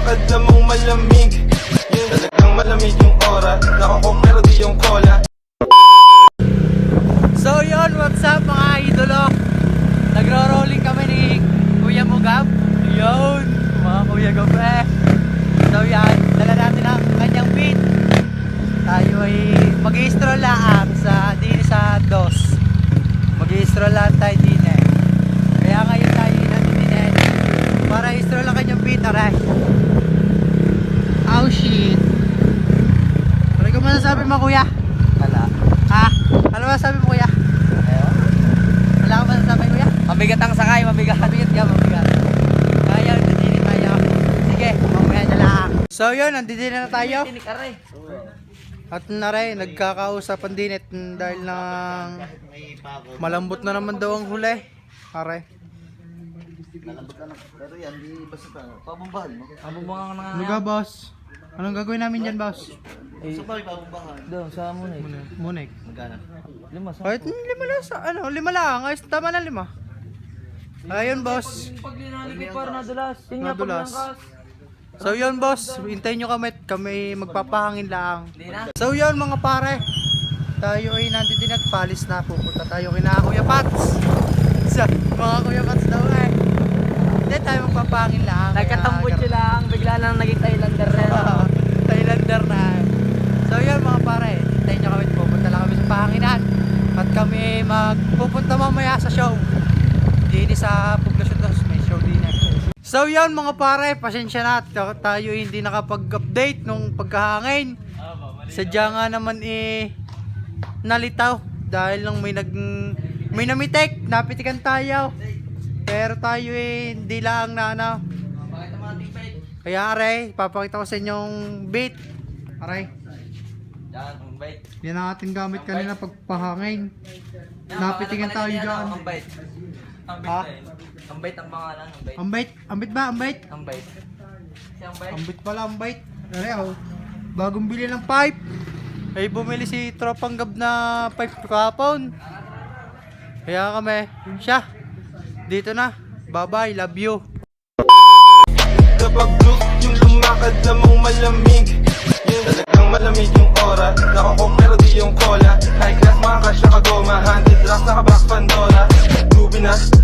lumakad namang malamig. Yun talagang malamig yung aura. Nakakok pero di yung cola. So yun, what's up mga idolo? Nagro-rolling kami ni Kuya Mugab. Yun, mga Kuya Gab So yan, dala natin ang kanyang beat. Tayo ay mag-i-stroll lang sa DOS. Mag-i-stroll lang tayo din eh. Kaya ngayon tayo nandun eh, para i-stroll ang kanyang beat, aray. Oh shit. Ano ka masasabi mo, Kuya? Wala. Ha? Ano masasabi mo, Kuya? Wala ka masasabi, Kuya? Mabigat ang sakay, mabigat. Mabigat ka, mabigat. Kaya, nandito tayo. Sige, mamaya na lang. So yun, nandito na tayo. At naray, nagkakausapan din dahil na malambot na naman daw ang huli. Aray. Nalambot na. Pero yan, di basta pabumbahan mo. Pabumbahan na nga. Ano ka, boss? Anong gagawin namin dyan, boss? Sa pari pabumbahan. Doon, sa Munig. Munig. Magkano? 5 sa. Kahit 5 lang sa, lima lang. Ayos, tama na 5. Ayun, boss. Pag linaligi para nadulas. Nadulas. So yun, boss, hintayin nyo kami magpapahangin lang. So yun mga pare, tayo ay nandito din at palis na, pupunta tayo kina Kuya Pats. Sa mga Kuya Pats daw eh. Hindi tayo magpapahangin lang. Nagkatambutso lang, bigla lang naging Thailander na. Thailander na. So yun mga pare, hintayin nyo kami, pupunta lang kami sa pahanginan. At kami magpupunta mamaya sa show. Hindi sa Poblacion Dos, may show din eh. So yun mga pare, pasensya na tayo hindi nakapag-update nung pagkahangin. Sadya nga naman nalitaw dahil lang may namitek, napitikan tayo. Pero tayo hindi lang na ano. Kaya aray, papakita ko sa inyong bait. Aray. Yan ang ating gamit kanina pagpahangin. Napitikan tayo dyan. Ha? Ambait ang pangalan, ambait. Ambait? Ambait ba? Ambait? Ambait. Si ambait. Ambit pala, ambait. Aray, bagong bili ng pipe. Ay bumili si Tropang Gab na pipe kahapon. Kaya kami, siya. Dito na. Bye-bye, love you. Kapag look yung lumakad namang malamig. Yun talagang malamig yung aura. Nakakok pero di yung cola. High class mga kasya kagoma. Handed rocks nakabox Pandora. Ruby na